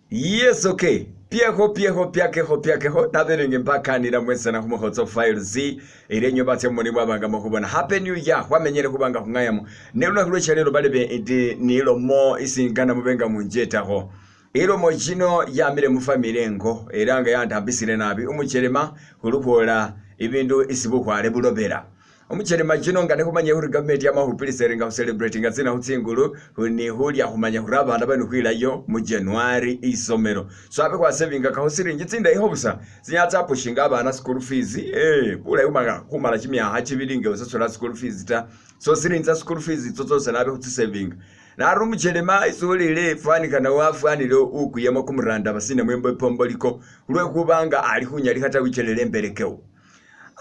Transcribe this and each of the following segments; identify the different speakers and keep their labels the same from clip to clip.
Speaker 1: Yes, okay. Piakeho naberenge mpakanira mwese na kumukotso files irenyo batse muri babanga mukubona happy new year wamenyere kubanga kungayamu neruna kulwecha lero balebe indi nilo mo isingana mubenga munjetaho ero mojino yamire mu family ngo eranga yandambisire nabi umucherema kulukola ibindu isibukwale bulobera umucherema jino ngane kumanya uri government ya mahupilise nga celebrating azina utsingulu ni huli ya kumanya kuraba ndabano kwilayo mu January isomero so abe kwa saving akahosiri ngitsinda ihobusa zinyatsa pushinga abana school fees bula yumanga kumala chimya hachibilinge usasola school fees ta so sirinza school fees tsotso nabe kuti saving na rumucherema isolele fani kana wafani lo ukuyema kumuranda basine mwembo pomboliko ulwe kubanga ali kunyali hata wichelele mberekeo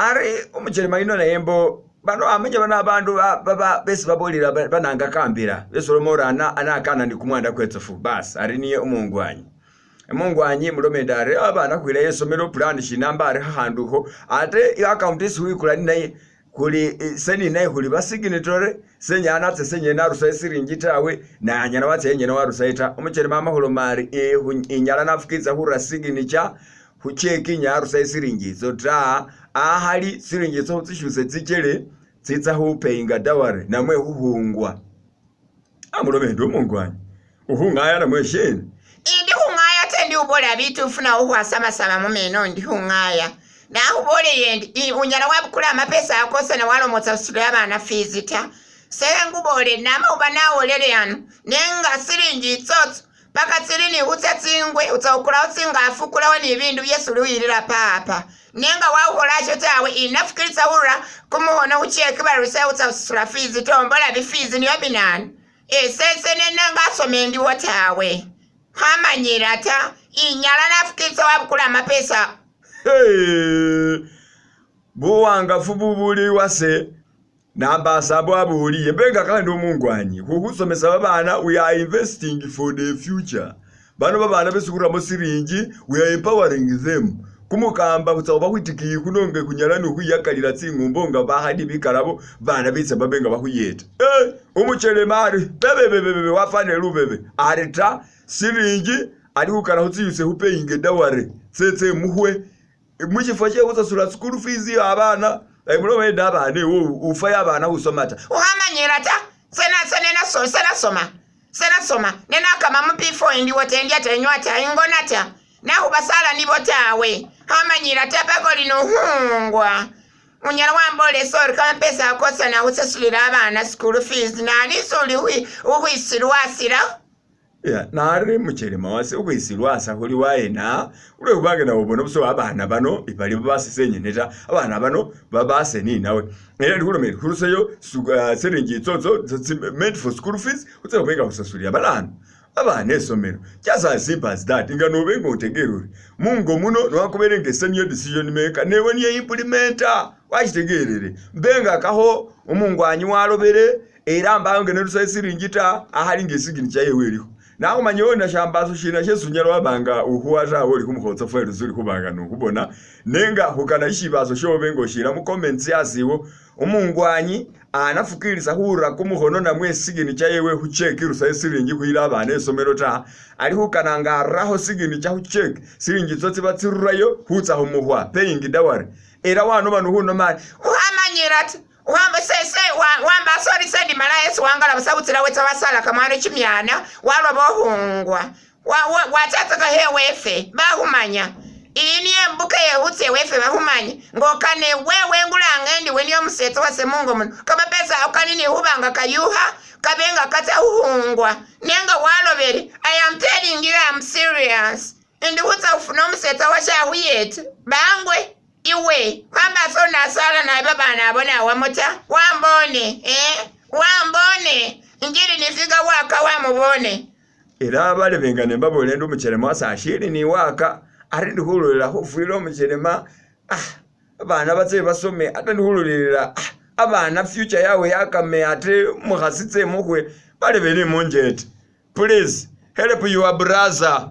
Speaker 1: ari umucherema ino na yembo bano amenya bana abantu baba besi babolira bananga kambira besolomora anakana ndi kumwanda kwetsofu basi ari niye umungwanyi mulomedare abana kwira yesomero plan shinamba ari handuho ate account iswikula naye kuli seni naye kuli basignatory senya anatse senye na rusa siringitawe na anyana watse yenye na warusaita umucherema amaholo mari inyala nafukiza hura signature hucheki nyaru sai siringi zota ahali siringi so tishuse tsikele tsitsa hupeinga dawari namwe huhungwa amulomendo umungwani uhungaya namwe sheni
Speaker 2: ndi hungaya tendi ubola bitu ufuna uhwasama sama mumeno ndi hungaya na ubole yendi unyala wabukula amapesa akosa na walomotsa usulu y'abana fizita serengu bole nama ubanawo lele yanu nenga siringi tsotso paka tsirini utsingwe utsaukula utsinga afukulawo ni ibindu byesuluhirira papa nenga wawuholacho tawe inafukiritsa urura kumuhona ucheke baruse utsasula fizi tombola bifizi niyo binani sese nenanga asomendi wotawe hamanyira ta inyala nafukiritsa wabukula amapesa
Speaker 1: buwanga fububuli wase namba sabo abuliye benga kandi umungwanyi kukusomesa babana we are investing for the future bano babana besukura mo siringi we are empowering them kumukamba kutsaoba kwitikiye kunonge kunyalana kuyakalira tsingumbonga bahadi bikarabo bana bitse babenga bakuyeta umuchelemari bebe wafane lubebe arita siringi ari kukana hutsiyuse hupeinge daware tsetse muhwe muchifache kutsasura school fees abana Mulowe ndabane ufaya abana usomata
Speaker 2: uhamanyira ta sena soma nena kama mp4 ndi wotendi atenywata ingonata na ubasala ndi botawe hamanyira ta pako lino hungwa unyala wambole sori kama pesa akosa na usasulira abana school fees nani suli uhuisilwasira
Speaker 1: nari mucherema wase ukwisilwasa kuli waena ule kubange na ubona buso abana bano ibali babasisenye neta abana bano babase ni nawe ndi kulomera kuruseyo siringi tsotso meant for school fees utsabeka usasulia abana esomero just as simple as that inganobenga utegeruri mungo muno nwakuberenge senior decision maker newe niye implementer wachitegerere mbenga kaho umungwanyi walobere era mbange nerusa siringita ahali ngesigini chayewe naho manyona shambazo shina shesunyalo wabanga uhuwaza woli kumukotso file zuri kubanga nokubona nenga hukana ishibazo shobengo shira mu comments yaziwo umungwanyi anafukiriza hura kumuhono na mwesigini chayewe hucheki rusa siringi kuira abana esomero ta ari hukana ngaraho sigini cha hucheki siringi tsotsi batsirurayo hutsa humuhwa paying dawari era wano banu huno mari
Speaker 2: uhamanyirata wamba wamba sorry sendi malayesu wangala busabutira wetsa basala kamano chimyana walo bohungwa watataka hewefe bahumanya ini embuke yehutse wefe bahumanya ngokane wewe ngulanga ndi weniyo musetso wase mungu muno kama pesa ukanini hubanga kayuha kabenga kata uhungwa nenga walobere I am telling you I'm serious ndi hutsa ufuna musetso washa huyet bangwe iwe kwamba sona sala na babana abona wamuta wambone njiri nifika waka wamubone
Speaker 1: era bale bengane mbabole ndo mucherema asashiri ni waka ari ndihululira hufuriro mucherema abana batse basome atandihululira abana future yawe yakame ate muhasitse muhwe bale bene monjet please help your brother